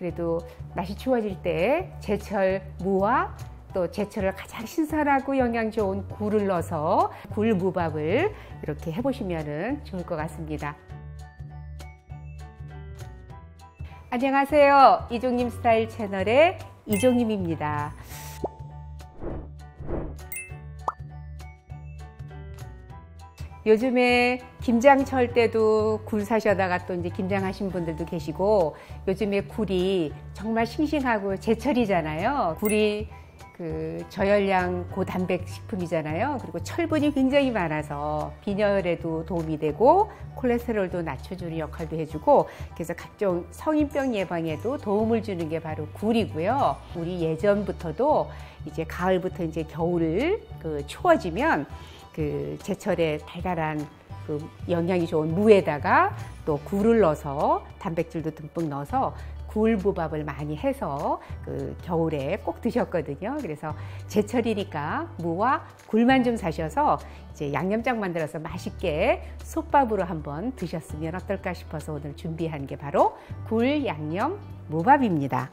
그래도 날씨 추워질 때 제철 무와 또 제철을 가장 신선하고 영양 좋은 굴을 넣어서 굴무밥을 이렇게 해보시면 좋을 것 같습니다. 안녕하세요. 이종님 스타일 채널의 이종님입니다. 요즘에 김장철 때도 굴 사셔다가 또 이제 김장하신 분들도 계시고, 요즘에 굴이 정말 싱싱하고 제철이잖아요. 굴이 저열량 고단백 식품이잖아요. 그리고 철분이 굉장히 많아서 빈혈에도 도움이 되고 콜레스테롤도 낮춰주는 역할도 해주고, 그래서 각종 성인병 예방에도 도움을 주는 게 바로 굴이고요. 우리 예전부터도 이제 가을부터 이제 겨울 추워지면 제철에 달달한 영양이 좋은 무에다가 또 굴을 넣어서 단백질도 듬뿍 넣어서 굴무밥을 많이 해서 겨울에 꼭 드셨거든요. 그래서 제철이니까 무와 굴만 좀 사셔서 이제 양념장 만들어서 맛있게 솥밥으로 한번 드셨으면 어떨까 싶어서 오늘 준비한 게 바로 굴 양념 무밥입니다.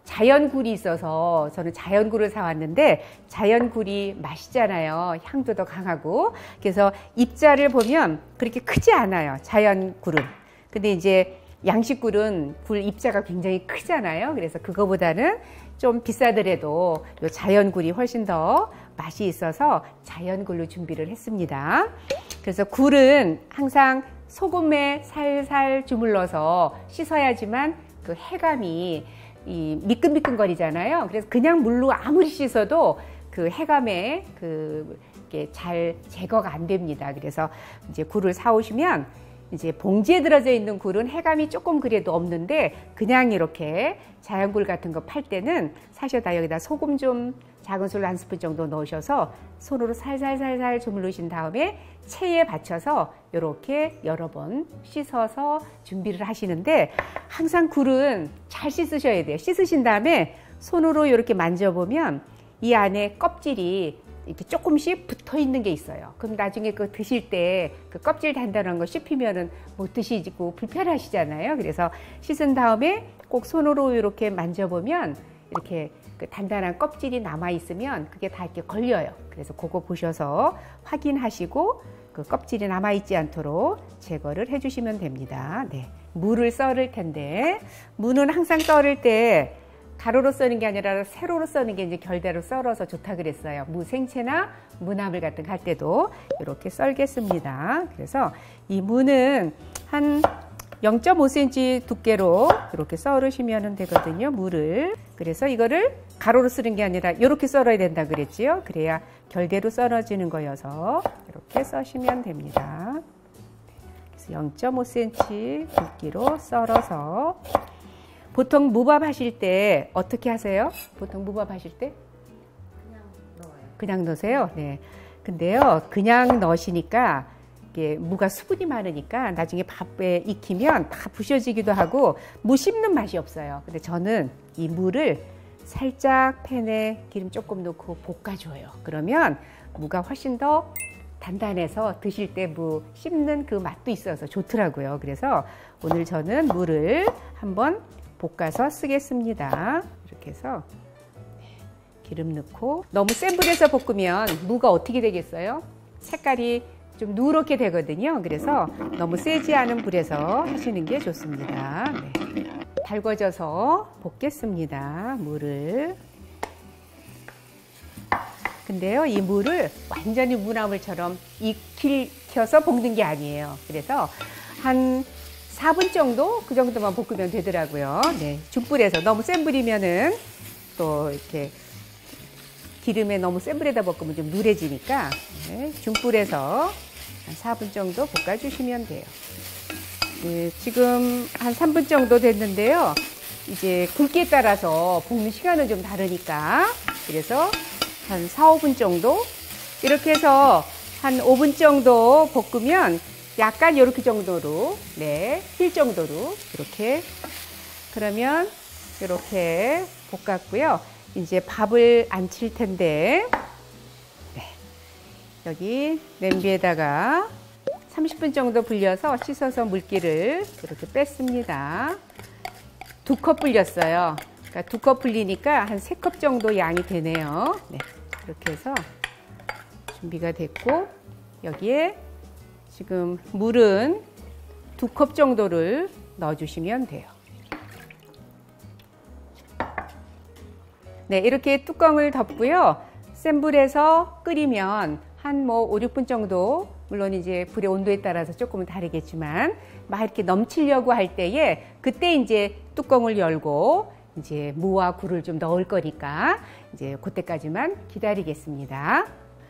자연굴이 있어서 저는 자연굴을 사왔는데, 자연굴이 맛있잖아요. 향도 더 강하고. 그래서 입자를 보면 그렇게 크지 않아요, 자연굴은. 근데 이제 양식굴은 굴 입자가 굉장히 크잖아요. 그래서 그거보다는 좀 비싸더라도 요 자연굴이 훨씬 더 맛이 있어서 자연굴로 준비를 했습니다. 그래서 굴은 항상 소금에 살살 주물러서 씻어야지만 그 해감이 미끈미끈거리잖아요. 그래서 그냥 물로 아무리 씻어도 그 해감에 이게 잘 제거가 안 됩니다. 그래서 이제 굴을 사오시면, 이제 봉지에 들어져 있는 굴은 해감이 조금 그래도 없는데, 그냥 이렇게 자연굴 같은 거 팔 때는 사셔다 여기다 소금 좀 작은 술 1스푼 정도 넣으셔서 손으로 살살살살 주물르신 다음에 체에 받쳐서 이렇게 여러 번 씻어서 준비를 하시는데, 항상 굴은 잘 씻으셔야 돼요. 씻으신 다음에 손으로 이렇게 만져보면 이 안에 껍질이 이렇게 조금씩 붙어 있는 게 있어요. 그럼 나중에 그거 드실 때 그 껍질 단단한 거 씹히면은 못 드시고 불편하시잖아요. 그래서 씻은 다음에 꼭 손으로 이렇게 만져보면 이렇게 그 단단한 껍질이 남아 있으면 그게 다 이렇게 걸려요. 그래서 그거 보셔서 확인하시고 그 껍질이 남아 있지 않도록 제거를 해주시면 됩니다. 네. 무를 썰을 텐데, 무는 항상 썰을 때 가로로 써는 게 아니라 세로로 써는 게 이제 결대로 썰어서 좋다 그랬어요. 무 생채나 무나물 같은 거 할 때도 이렇게 썰겠습니다. 그래서 이 무는 한 0.5cm 두께로 이렇게 썰으시면 되거든요, 무를. 그래서 이거를 가로로 쓰는 게 아니라 이렇게 썰어야 된다 그랬지요. 그래야 결대로 썰어지는 거여서 이렇게 써시면 됩니다. 그래서 0.5cm 굵기로 썰어서. 보통 무밥 하실 때 어떻게 하세요? 보통 무밥 하실 때? 그냥 넣어요. 그냥 넣으세요? 네. 근데요, 그냥 넣으시니까 무가 수분이 많으니까 나중에 밥에 익히면 다 부셔지기도 하고 무 씹는 맛이 없어요. 근데 저는 이 무를 살짝 팬에 기름 조금 넣고 볶아줘요. 그러면 무가 훨씬 더 단단해서 드실 때 무 씹는 그 맛도 있어서 좋더라고요. 그래서 오늘 저는 무를 한번 볶아서 쓰겠습니다. 이렇게 해서 기름 넣고, 너무 센 불에서 볶으면 무가 어떻게 되겠어요? 색깔이 좀 누렇게 되거든요. 그래서 너무 세지 않은 불에서 하시는 게 좋습니다. 네. 달궈져서 볶겠습니다, 무를. 근데요, 이 무를 완전히 무나물처럼 익혀서 볶는 게 아니에요. 그래서 한 4분 정도 그 정도만 볶으면 되더라고요. 네, 중불에서. 너무 센 불이면은 또 이렇게 기름에 너무 센 불에다 볶으면 좀 누래지니까, 네, 중불에서 한 4분 정도 볶아주시면 돼요. 네, 지금 한 3분 정도 됐는데요. 이제 굵기에 따라서 볶는 시간은 좀 다르니까 그래서 한 4, 5분 정도 이렇게 해서 한 5분 정도 볶으면 약간 이렇게 정도로 힐 정도로 이렇게 그러면 이렇게 볶았고요. 이제 밥을 안 칠 텐데 여기 냄비에다가 30분 정도 불려서 씻어서 물기를 이렇게 뺐습니다. 2컵 불렸어요. 그러니까 2컵 불리니까 한 3컵 정도 양이 되네요. 네, 이렇게 해서 준비가 됐고 여기에 지금 물은 2컵 정도를 넣어주시면 돼요. 네, 이렇게 뚜껑을 덮고요. 센 불에서 끓이면 한 5, 6분 정도 물론 이제 불의 온도에 따라서 조금은 다르겠지만 막 이렇게 넘치려고 할 때에 그때 이제 뚜껑을 열고 이제 무와 굴을 좀 넣을 거니까 이제 그때까지만 기다리겠습니다.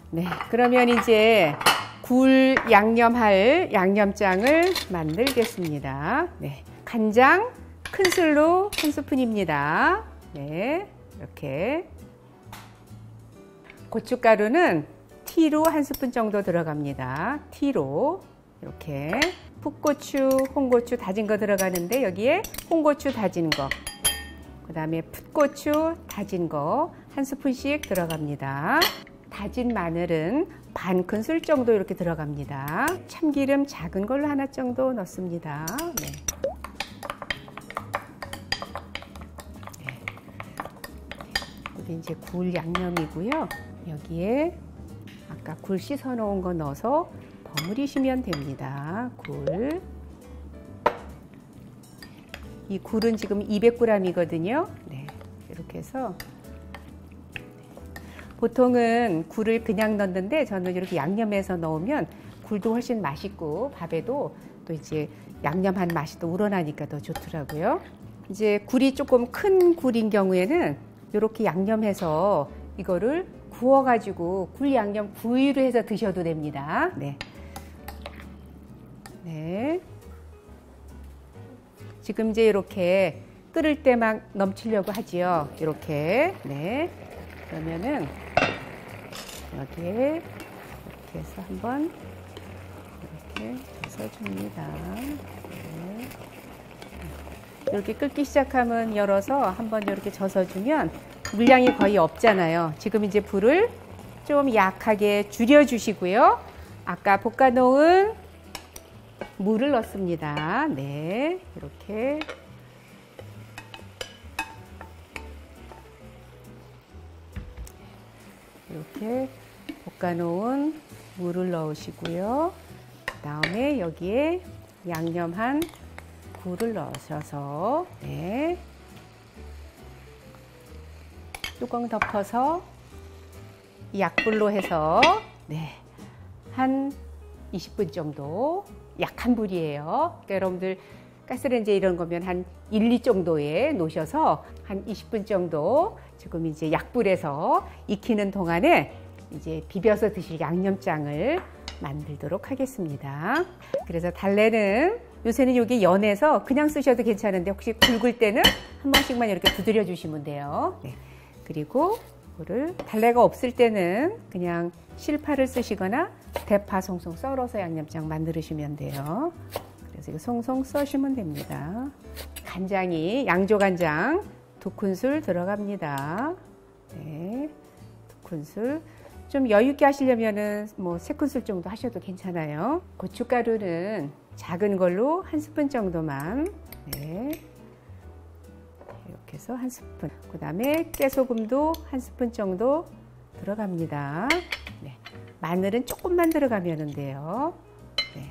네, 그러면 이제 굴 양념할 양념장을 만들겠습니다. 네, 간장 큰술로 1스푼입니다. 네, 이렇게 고춧가루는 티로 1스푼 정도 들어갑니다. 티로 이렇게 풋고추, 홍고추 다진 거 들어가는데 여기에 홍고추 다진 거, 그 다음에 풋고추 다진 거 1스푼씩 들어갑니다. 다진 마늘은 반 큰술 정도 이렇게 들어갑니다. 참기름 작은 걸로 하나 정도 넣습니다. 네. 이게 이제 굴 양념이고요. 여기에 아까 굴 씻어 놓은 거 넣어서 버무리시면 됩니다. 굴. 이 굴은 지금 200g이거든요. 네, 이렇게 해서 보통은 굴을 그냥 넣는데 저는 이렇게 양념해서 넣으면 굴도 훨씬 맛있고 밥에도 또 이제 양념한 맛이 또 우러나니까 더 좋더라고요. 이제 굴이 조금 큰 굴인 경우에는 이렇게 양념해서 이거를 구워가지고 굴 양념 구이로 해서 드셔도 됩니다. 네. 네. 지금 이제 이렇게 끓을 때 막 넘치려고 하지요. 이렇게. 네. 그러면은 여기에 이렇게 해서 한번 이렇게 젖어줍니다. 네. 이렇게 끓기 시작하면 열어서 한번 이렇게 젖어주면 물량이 거의 없잖아요. 지금 이제 불을 좀 약하게 줄여주시고요. 아까 볶아놓은 물을 넣습니다. 네, 이렇게. 이렇게 볶아놓은 물을 넣으시고요. 그 다음에 여기에 양념한 굴을 넣으셔서 네. 뚜껑 덮어서 약불로 해서 네, 한 20분 정도 약한 불이에요. 그러니까 여러분들 가스레인지에 이런 거면 한 1, 2 정도에 놓으셔서 한 20분 정도 지금 이제 약불에서 익히는 동안에 이제 비벼서 드실 양념장을 만들도록 하겠습니다. 그래서 달래는 요새는 이게 연해서 그냥 쓰셔도 괜찮은데 혹시 굵을 때는 한 번씩만 이렇게 두드려 주시면 돼요. 네. 그리고 이거를 달래가 없을 때는 그냥 실파를 쓰시거나 대파 송송 썰어서 양념장 만드시면 돼요. 그래서 이거 송송 써시면 됩니다. 간장이 양조간장 2큰술 들어갑니다. 네, 2큰술. 좀 여유 있게 하시려면은 뭐 3큰술 정도 하셔도 괜찮아요. 고춧가루는 작은 걸로 1스푼 정도만. 네. 이렇게 해서 1스푼. 그 다음에 깨소금도 1스푼 정도 들어갑니다. 네. 마늘은 조금만 들어가면 돼요. 네.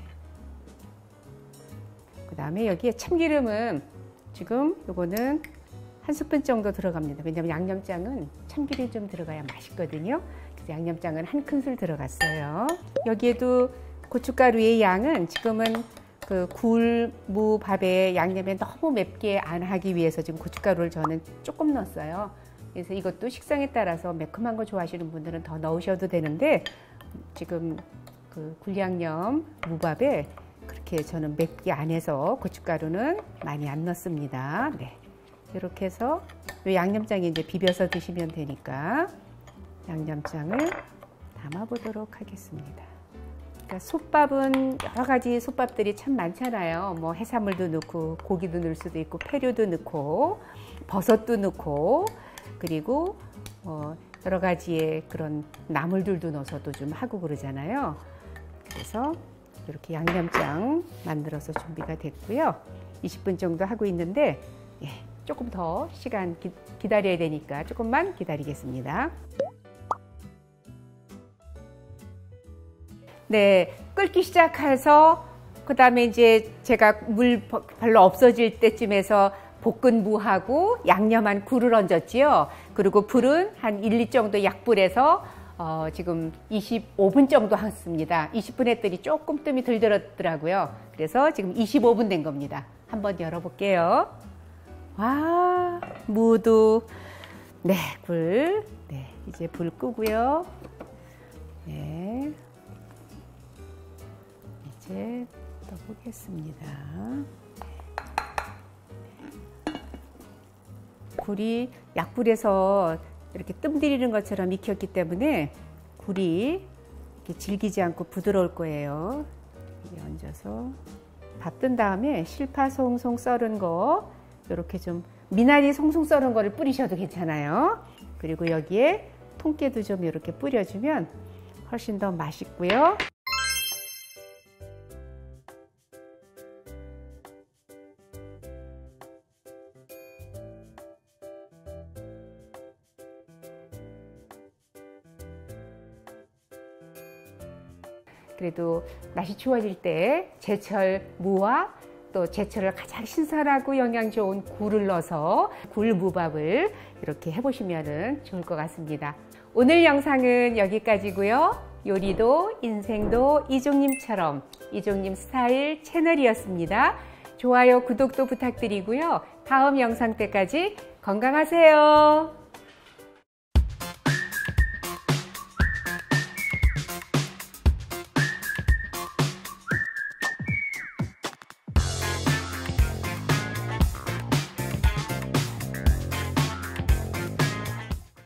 그 다음에 여기에 참기름은 지금 요거는 1스푼 정도 들어갑니다. 왜냐하면 양념장은 참기름이 좀 들어가야 맛있거든요. 그래서 양념장은 1큰술 들어갔어요. 여기에도 고춧가루의 양은 지금은 그 굴, 무, 밥에 양념에 너무 맵게 안 하기 위해서 지금 고춧가루를 저는 조금 넣었어요. 그래서 이것도 식성에 따라서 매콤한 거 좋아하시는 분들은 더 넣으셔도 되는데 지금 그 굴양념 무밥에 그렇게 저는 맵게 안 해서 고춧가루는 많이 안 넣습니다. 네. 이렇게 해서 이 양념장에 이제 비벼서 드시면 되니까 양념장을 담아 보도록 하겠습니다. 그러니까 솥밥은 여러 가지 솥밥들이 참 많잖아요. 뭐 해산물도 넣고 고기도 넣을 수도 있고 페류도 넣고 버섯도 넣고 그리고 여러 가지의 그런 나물들도 넣어서도 좀 하고 그러잖아요. 그래서 이렇게 양념장 만들어서 준비가 됐고요. 20분 정도 하고 있는데 조금 더 시간 기다려야 되니까 조금만 기다리겠습니다. 네, 끓기 시작해서 그 다음에 이제 제가 물 별로 없어질 때쯤에서 볶은 무하고 양념한 굴을 얹었지요. 그리고 불은 한 1, 2 정도 약불에서 지금 25분 정도 했습니다. 20분 했더니 조금 뜸이 덜 들었더라고요. 그래서 지금 25분 된 겁니다. 한번 열어볼게요. 와, 무도 네, 굴. 네, 이제 불 끄고요. 네. 이제 떠보겠습니다. 굴이 약불에서 이렇게 뜸 들이는 것처럼 익혔기 때문에 굴이 이렇게 질기지 않고 부드러울 거예요. 이렇게 얹어서 밥 뜬 다음에 실파 송송 썰은 거 이렇게 좀 미나리 송송 썰은 거를 뿌리셔도 괜찮아요. 그리고 여기에 통깨도 좀 이렇게 뿌려주면 훨씬 더 맛있고요. 그래도 날씨 추워질 때 제철 무와 또 제철을 가장 신선하고 영양 좋은 굴을 넣어서 굴무밥을 이렇게 해보시면 좋을 것 같습니다. 오늘 영상은 여기까지고요. 요리도 인생도 이종님처럼 이종님 스타일 채널이었습니다. 좋아요, 구독도 부탁드리고요. 다음 영상 때까지 건강하세요.